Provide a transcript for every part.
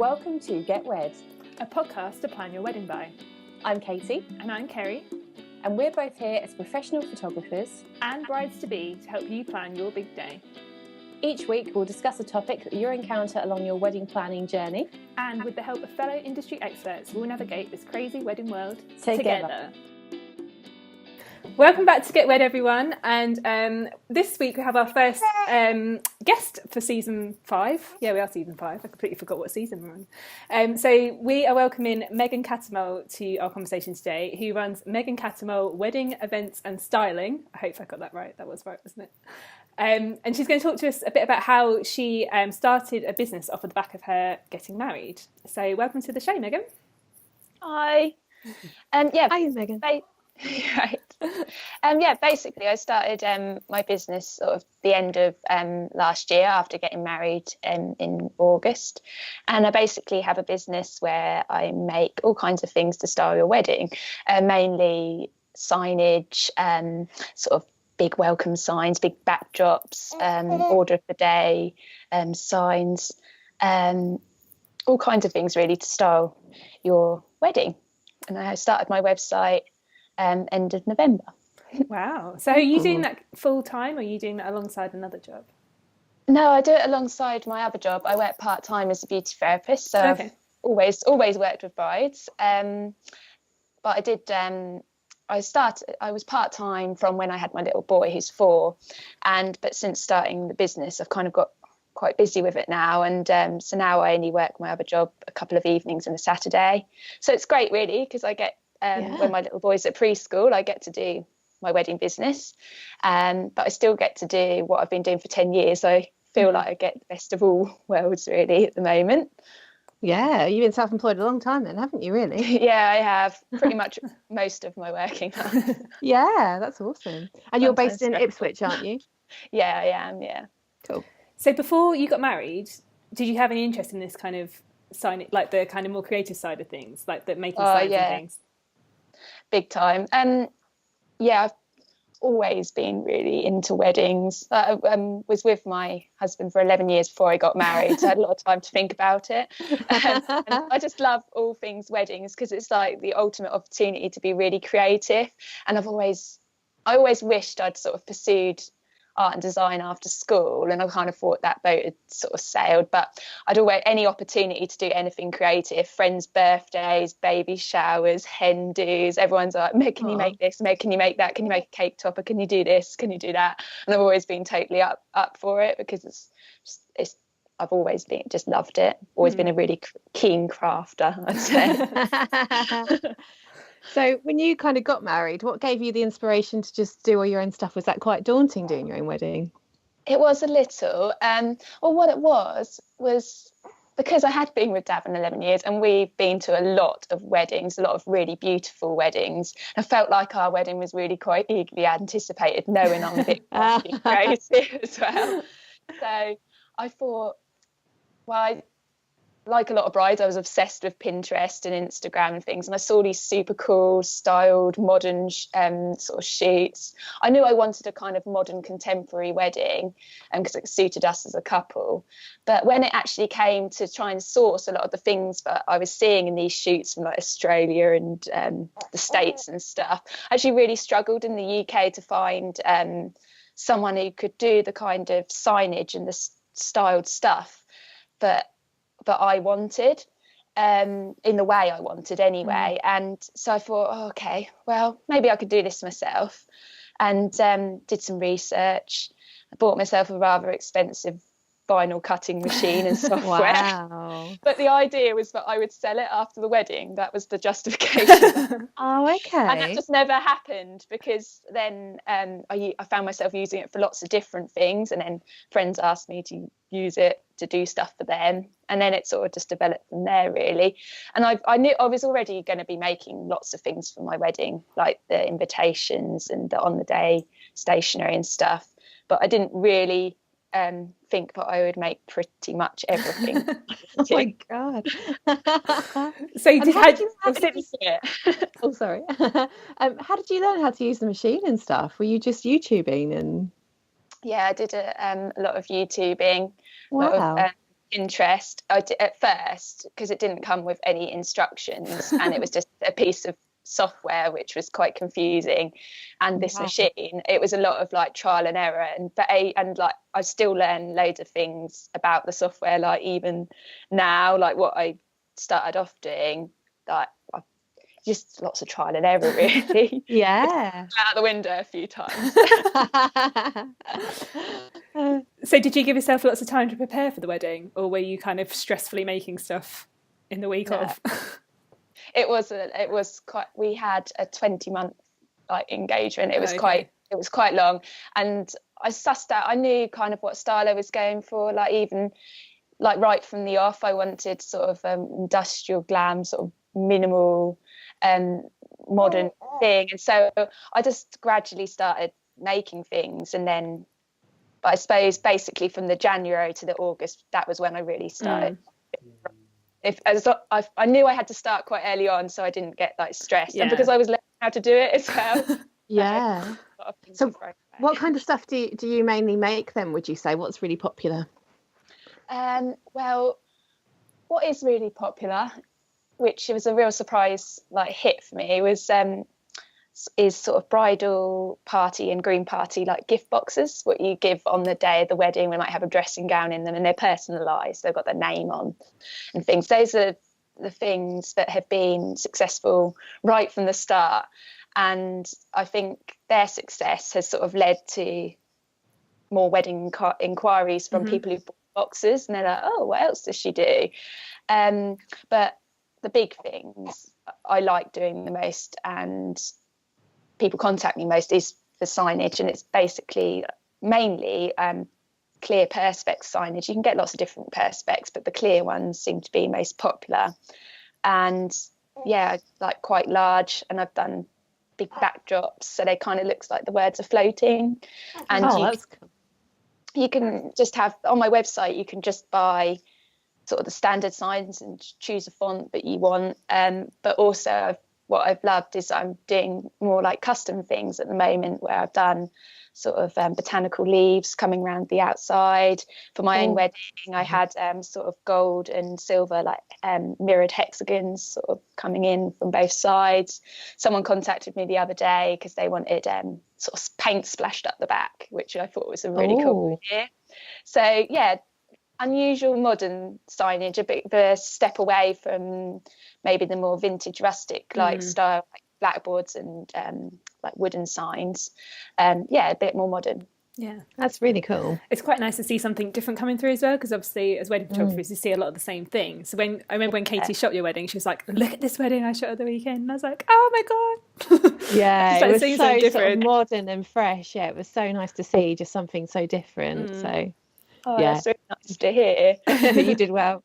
Welcome to Get Wed, a podcast to plan your wedding by. I'm Katie. And I'm Kerry. And we're both here as professional photographers and brides-to-be to help you plan your big day. Each week we'll discuss a topic that you'll encounter along your wedding planning journey. And with the help of fellow industry experts, we'll navigate this crazy wedding world together. Welcome back to Get Wed, everyone. And this week we have our first guest for season 5. Yeah, we are season 5. I completely forgot what season we're on. So we are welcoming Megan Cattermole to our conversation today, who runs Megan Cattermole Wedding Events and Styling. I hope I got that right. That was right, wasn't it? And she's going to talk to us a bit about how she started a business off of the back of her getting married. So welcome to the show, Megan. Hi. Hi, Megan. Right. Basically I started my business sort of the end of last year after getting married in August, and I basically have a business where I make all kinds of things to style your wedding, mainly signage, sort of big welcome signs, big backdrops, order of the day, signs, all kinds of things really to style your wedding. And I started my website end of November. Wow. So are you doing that full time, or are you doing that alongside another job? No, I do it alongside my other job. I work part time as a beauty therapist, so okay. I've always worked with brides. But I did. I was part time from when I had my little boy, who's 4, but since starting the business, I've kind of got quite busy with it now, and so now I only work my other job a couple of evenings and a Saturday. So it's great, really, because I get. When my little boy's at preschool, I get to do my wedding business, but I still get to do what I've been doing for 10 years. So I feel like I get the best of all worlds, really, at the moment. Yeah, you've been self-employed a long time then, haven't you, really? Yeah, I have. Pretty much most of my working life. Yeah, that's awesome. And you're based in Ipswich, aren't you? Yeah, I am, yeah. Cool. So before you got married, did you have any interest in this kind of sign, like the kind of more creative side of things, like the making signs and things? Big time. I've always been really into weddings. I was with my husband for 11 years before I got married, so I had a lot of time to think about it. And I just love all things weddings because it's like the ultimate opportunity to be really creative. And I always wished I'd sort of pursued art and design after school, and I kind of thought that boat had sort of sailed, but I'd always any opportunity to do anything creative, friends' birthdays, baby showers, hen do's, everyone's like, Meg, can you make this? Meg, can you make that? Can you make a cake topper? Can you do this? Can you do that? And I've always been totally up for it because I've always been just loved it. Always been a really keen crafter, I'd say. So when you kind of got married, what gave you the inspiration to just do all your own stuff? Was that quite daunting, doing your own wedding? It was a little. What it was because I had been with Dad for 11 years, and we've been to a lot of weddings, a lot of really beautiful weddings. I felt like our wedding was really quite eagerly anticipated, knowing I'm a bit creative as well. So I thought, like a lot of brides, I was obsessed with Pinterest and Instagram and things, and I saw these super cool, styled, modern sort of shoots. I knew I wanted a kind of modern, contemporary wedding because it suited us as a couple. But when it actually came to try and source a lot of the things that I was seeing in these shoots from like Australia and the States and stuff, I actually really struggled in the UK to find someone who could do the kind of signage and the styled stuff that I wanted, in the way I wanted anyway. And so I thought, okay, well, maybe I could do this myself, and did some research. I bought myself a rather expensive vinyl cutting machine and software. Wow. But the idea was that I would sell it after the wedding. That was the justification. Oh, okay. And that just never happened, because then I found myself using it for lots of different things, and then friends asked me to use it to do stuff for them, and then it sort of just developed from there, really. And I knew I was already going to be making lots of things for my wedding, like the invitations and the on the day stationery and stuff, but I didn't really think that I would make pretty much everything. Oh my god. So how did you learn how to use the machine and stuff? Were you just YouTubing? And yeah, I did a lot of YouTubing. Wow. Pinterest at first, because it didn't come with any instructions, and it was just a piece of software which was quite confusing. And this machine, it was a lot of like trial and error, and like I still learn loads of things about the software, like even now, like what I started off doing, like just lots of trial and error, really. Yeah. Out the window a few times. So did you give yourself lots of time to prepare for the wedding, or were you kind of stressfully making stuff in the week of? It was quite, we had a 20-month like engagement. It was quite long, and I sussed out, I knew kind of what style I was going for, like even like right from the off I wanted sort of industrial glam, sort of minimal modern thing. And so I just gradually started making things, and then, but I suppose basically from the January to the August, that was when I really started. I knew I had to start quite early on, so I didn't get like stressed, and because I was learning how to do it as well. Yeah. So what kind of stuff do you mainly make then, would you say? What's really popular? Well, what is really popular, which was a real surprise, like hit for me, was is sort of bridal party and groom party like gift boxes, what you give on the day of the wedding. We might have a dressing gown in them, and they're personalised, they've got their name on and things. Those are the things that have been successful right from the start, and I think their success has sort of led to more wedding inquiries from people who bought boxes, and they're like, oh, what else does she do? But the big things I like doing the most, and people contact me most, is the signage, and it's basically mainly clear perspex signage. You can get lots of different perspex, but the clear ones seem to be most popular, and like quite large, and I've done big backdrops, so they kind of looks like the words are floating. And that's cool. You can just have on my website, you can just buy sort of the standard signs and choose a font that you want, but also what I've loved is I'm doing more like custom things at the moment, where I've done sort of botanical leaves coming around the outside. For my own wedding, I had sort of gold and silver like mirrored hexagons sort of coming in from both sides. Someone contacted me the other day because they wanted sort of paint splashed up the back, which I thought was a really cool idea. So yeah, unusual modern signage, a bit of a step away from maybe the more vintage rustic like style, like blackboards and like wooden signs. A bit more modern. Yeah, that's really cool. It's quite nice to see something different coming through as well, because obviously as wedding photographers you see a lot of the same things. So I remember when Katie shot your wedding, she was like, look at this wedding I shot at the weekend, and I was like, oh my god. Yeah, it was so different, sort of modern and fresh. Yeah, it was so nice to see just something so different. So that's really nice to hear. You did well.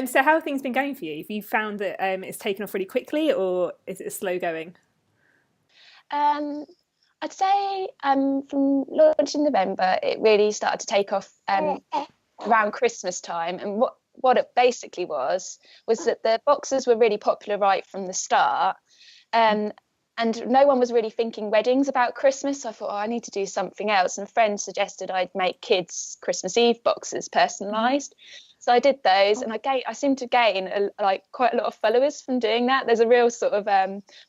So how have things been going for you? Have you found that it's taken off really quickly, or is it slow going? I'd say from launch in November, it really started to take off around Christmas time. And what it basically was that the boxes were really popular right from the start. And no one was really thinking weddings about Christmas. So I thought, I need to do something else. And a friend suggested I'd make kids' Christmas Eve boxes personalised. So I did those, and I seem to gain quite a lot of followers from doing that. There's a real sort of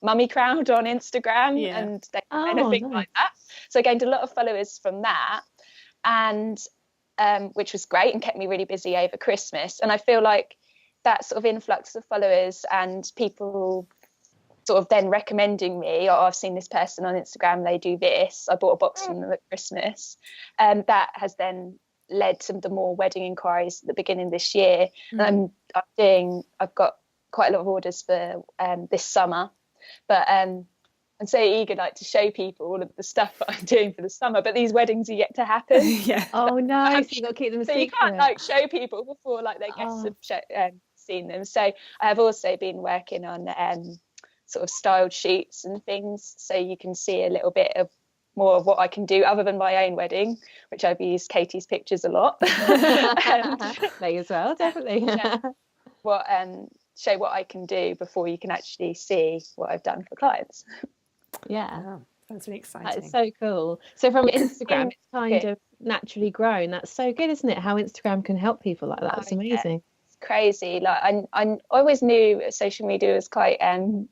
mummy crowd on Instagram, and anything like that. So I gained a lot of followers from that, and which was great and kept me really busy over Christmas. And I feel like that sort of influx of followers and people sort of then recommending me, or I've seen this person on Instagram, they do this, I bought a box from them at Christmas, and that has then led to the more wedding inquiries at the beginning of this year. And I've got quite a lot of orders for this summer, but I'm so eager to show people all of the stuff that I'm doing for the summer, but these weddings are yet to happen. Oh no, so you've got to keep them a secret. You can't show people before their guests have seen them. So I have also been working on sort of styled sheets and things, so you can see a little bit of more of what I can do other than my own wedding, which I've used Katie's pictures a lot. May as well, definitely. Show what I can do before you can actually see what I've done for clients. Yeah, that's really exciting. That is so cool. So from Instagram, it's kind of naturally grown. That's so good, isn't it? How Instagram can help people like that. That's amazing. It's crazy. Like I always knew social media was quite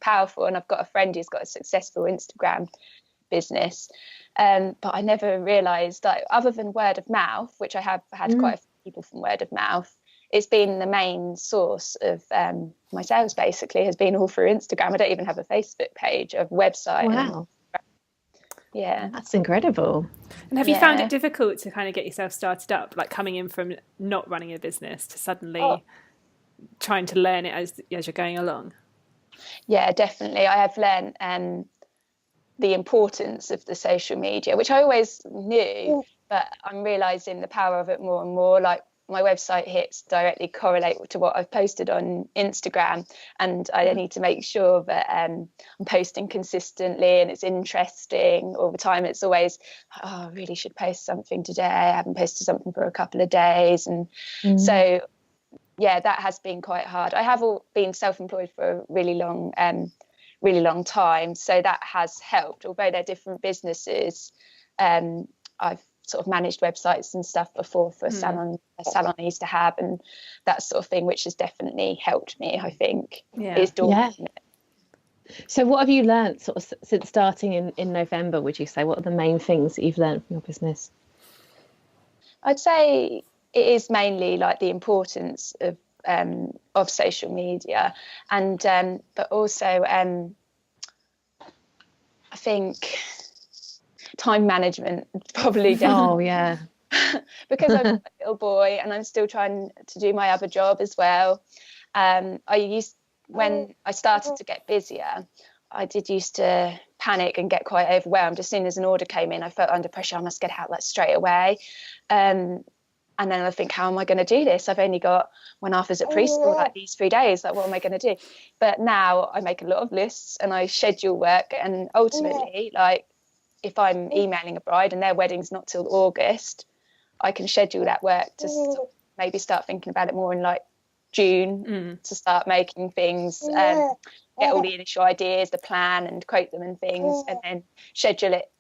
powerful, and I've got a friend who's got a successful Instagram business, but I never realised that other than word of mouth, which I have had quite a few people from word of mouth, it's been the main source of my sales. Basically, has been all through Instagram. I don't even have a Facebook page, a website. Wow. Yeah, that's incredible. And have you found it difficult to kind of get yourself started up, like coming in from not running a business to suddenly trying to learn it as you're going along? Yeah, definitely. I have learned the importance of the social media, which I always knew, but I'm realising the power of it more and more. Like, my website hits directly correlate to what I've posted on Instagram, and I need to make sure that I'm posting consistently and it's interesting all the time. It's always, I really should post something today. I haven't posted something for a couple of days. And so, yeah, that has been quite hard. I have been self-employed for a really long time. So that has helped, although they're different businesses. I've sort of managed websites and stuff before for a salon I used to have, and that sort of thing, which has definitely helped me, I think. Is daunting. So what have you learned sort of since starting in November, would you say? What are the main things that you've learned from your business? I'd say it is mainly like the importance of social media, and but also I think time management probably. Oh yeah. Because I'm a little boy and I'm still trying to do my other job as well. When I started to get busier, I did used to panic and get quite overwhelmed. As soon as an order came in, I felt under pressure. I must get out like straight away. And then I think, how am I going to do this? I've only got when Arthur's at preschool, like these 3 days, like what am I going to do? But now I make a lot of lists and I schedule work, and ultimately, like, if I'm emailing a bride and their wedding's not till August, I can schedule that work to maybe start thinking about it more in like June, to start making things, get all the initial ideas, the plan, and quote them and things, and then schedule it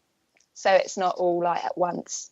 so it's not all like at once.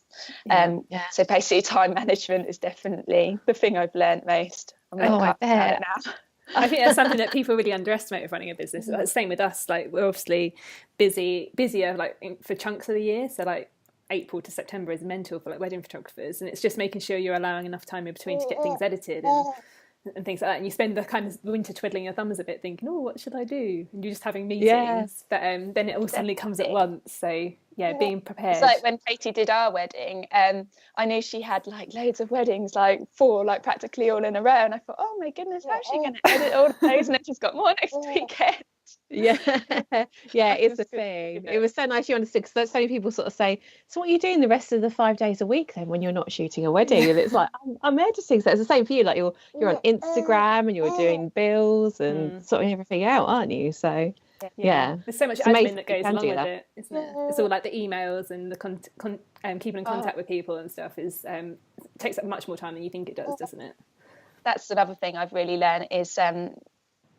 So basically time management is definitely the thing I've learned most. I bet. Now. I think that's something that people really underestimate with running a business. Like, same with us. Like, we're obviously busier like for chunks of the year. So like April to September is mental for like wedding photographers, and it's just making sure you're allowing enough time in between to get things edited and things like that. And you spend the kind of winter twiddling your thumbs a bit, thinking, "Oh, what should I do?" And you're just having meetings, but then it all suddenly comes at once. So being prepared. It's like when Katie did our wedding, I knew she had like loads of weddings, like 4, like practically all in a row, and I thought, oh my goodness, how's she going to edit all of those? And then she's got more next weekend. Yeah, it's the thing. It was so nice you understood, because so many people sort of say, so what are you doing the rest of the 5 days a week then when you're not shooting a wedding? And it's like, I'm editing. So it's the same for you, like you're on Instagram and you're doing bills and sorting everything out, aren't you? So there's so much admin that goes along with it, isn't it? It's all like the emails and the keeping in contact with people and stuff takes up much more time than you think it does, doesn't it? That's another thing I've really learned is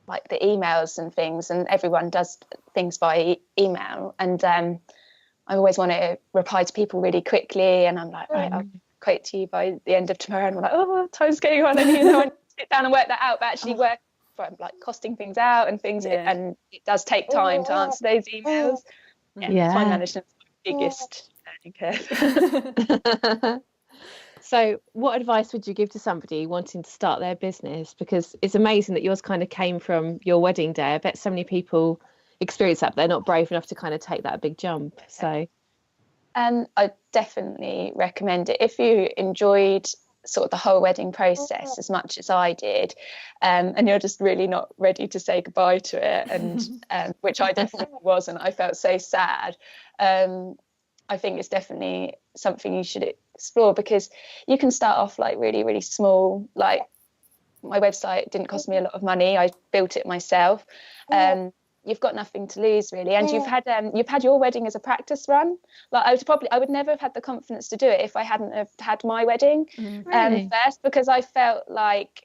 like the emails and things, and everyone does things by email, and I always want to reply to people really quickly, and I'm like, right, I'll quote to you by the end of tomorrow, and I'm like, oh, time's going on, and I want to sit down and work that out, but actually work from like costing things out and things, and it does take time to answer those emails. Time management's my biggest learning curve. So what advice would you give to somebody wanting to start their business? Because it's amazing that yours kind of came from your wedding day. I bet so many people experience that, but they're not brave enough to kind of take that big jump. So I definitely recommend it if you enjoyed sort of the whole wedding process as much as I did, and you're just really not ready to say goodbye to it, and which I definitely wasn't. I felt so sad. I think it's definitely something you should explore, because you can start off like really, really small. Like, my website didn't cost me a lot of money. I built it myself. You've got nothing to lose, really, and you've had your wedding as a practice run. Like, I would never have had the confidence to do it if I hadn't have had my wedding first, because I felt like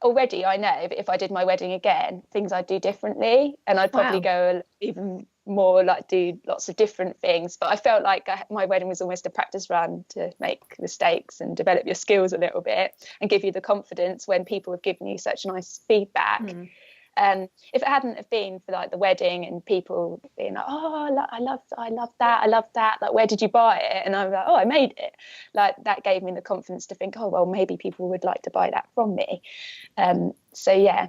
already I know if I did my wedding again, things I'd do differently, and I'd probably go even more like do lots of different things. But I felt like my wedding was almost a practice run to make mistakes and develop your skills a little bit and give you the confidence when people have given you such nice feedback. If it hadn't have been for like the wedding and people being like, oh, I love that, like, where did you buy it? And I'm like, oh, I made it. Like, that gave me the confidence to think, oh, well, maybe people would like to buy that from me. So yeah,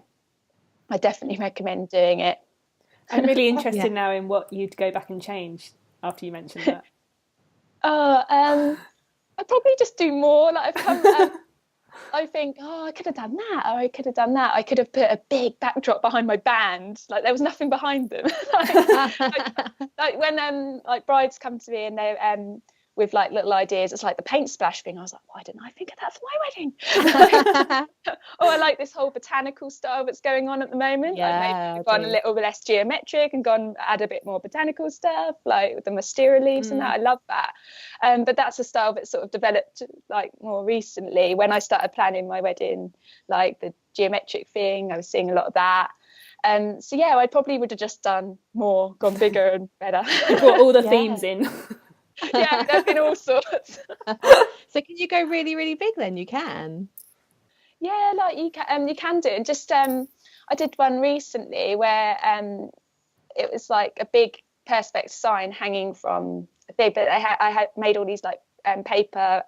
I definitely recommend doing it. I'm really interested now in what you'd go back and change after you mentioned that. I'd probably just do more. Like, I think, oh, I could have done that, or I could have done that. I could have put a big backdrop behind my band. Like, there was nothing behind them. like when like brides come to me and they with like little ideas, it's like the paint splash thing. I was like, why didn't I think of that for my wedding? Or I like this whole botanical style that's going on at the moment. Yeah, like maybe gone a little less geometric and add a bit more botanical stuff, like with the wisteria leaves and that. I love that. But that's a style that's sort of developed like more recently. When I started planning my wedding, like the geometric thing, I was seeing a lot of that. So yeah, I probably would have just done more, gone bigger and better. Brought all the themes in. Yeah, there's been all sorts. So can you go really, really big then? You can. Yeah, like you can do it. And just I did one recently where it was like a big perspex sign hanging from a thing, but I had made all these like paper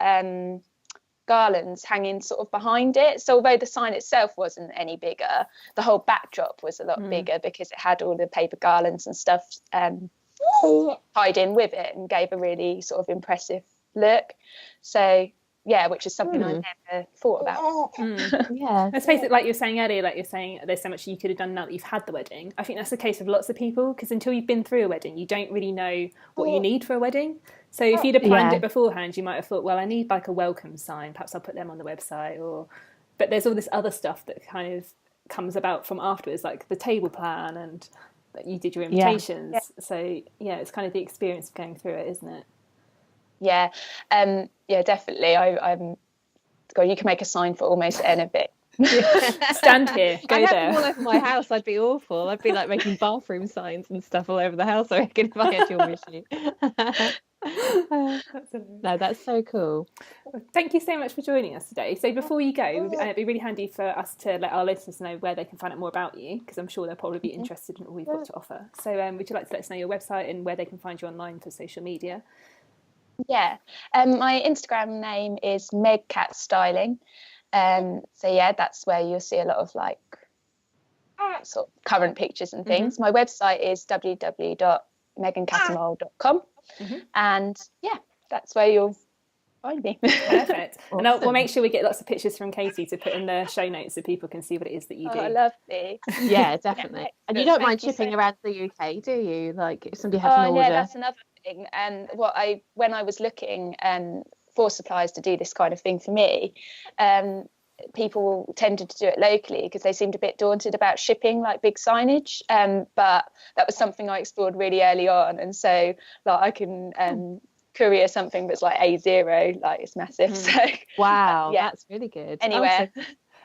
garlands hanging sort of behind it. So although the sign itself wasn't any bigger, the whole backdrop was a lot bigger because it had all the paper garlands and stuff tied in with it and gave a really sort of impressive look. So yeah, which is something I never thought about. Yeah, I suppose like you were saying earlier, like you're saying there's so much you could have done now that you've had the wedding. I think that's the case of lots of people, because until you've been through a wedding you don't really know what you need for a wedding. So if you'd have planned it beforehand, you might have thought, well, I need like a welcome sign, perhaps I'll put them on the website, but there's all this other stuff that kind of comes about from afterwards, like the table plan and that you did your invitations. So yeah, it's kind of the experience of going through it, isn't it? Yeah, definitely. God, you can make a sign for almost anything. Stand here, go I have there. them all over my house. I'd be awful. I'd be like making bathroom signs and stuff all over the house, I reckon, if I had your issue. No, that's so cool. Thank you so much for joining us today. So before you go, it'd be really handy for us to let our listeners know where they can find out more about you, because I'm sure they'll probably be interested in all you've got to offer. So would you like to let us know your website and where they can find you online for social media? Yeah, my Instagram name is Meg Cat Styling. So yeah, that's where you'll see a lot of like sort of current pictures and things. My website is www.megancattermole.com, and yeah, that's where you'll find me. Perfect. Awesome. And we'll make sure we get lots of pictures from Katie to put in the show notes so people can see what it is that you do. Oh, lovely. Yeah, definitely. And you don't mind shipping around the UK, do you? Like if somebody has an order. Yeah, that's another thing. And when I was looking for suppliers to do this kind of thing for me, people tended to do it locally because they seemed a bit daunted about shipping like big signage, but that was something I explored really early on, and so like I can courier something that's like A0, like it's massive. So wow, that's really good. Anywhere.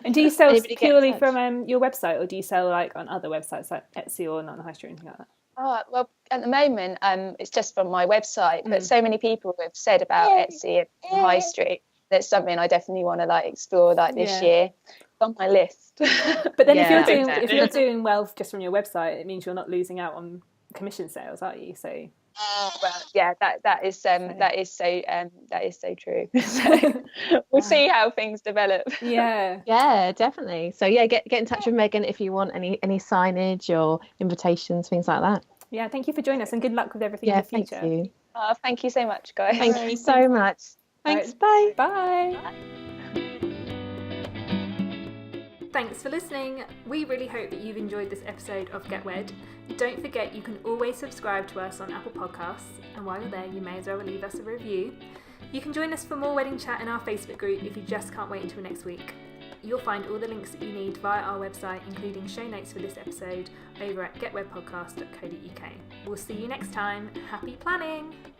And do you sell purely from your website, or do you sell like on other websites like Etsy or Not on the High Street or anything like that? Oh, well, at the moment, it's just from my website, but so many people have said about Etsy and High Street. That's something I definitely want to like explore like this year. It's on my list. But then if you're doing well just from your website, it means you're not losing out on commission sales, are you? So well, yeah, that is so true. So we'll see how things develop. Yeah, definitely. So yeah, get in touch with Megan if you want any signage or invitations, things like that. Yeah, thank you for joining us, and good luck with everything in the future. Thank you. Thank you so much, guys. Thank you so much. Thanks. Bye. Bye. Thanks for listening. We really hope that you've enjoyed this episode of Get Wed. Don't forget you can always subscribe to us on Apple Podcasts, and while you're there you may as well leave us a review. You can join us for more wedding chat in our Facebook group if you just can't wait until next week. You'll find all the links that you need via our website, including show notes for this episode, over at getwedpodcast.co.uk. We'll see you next time. Happy planning!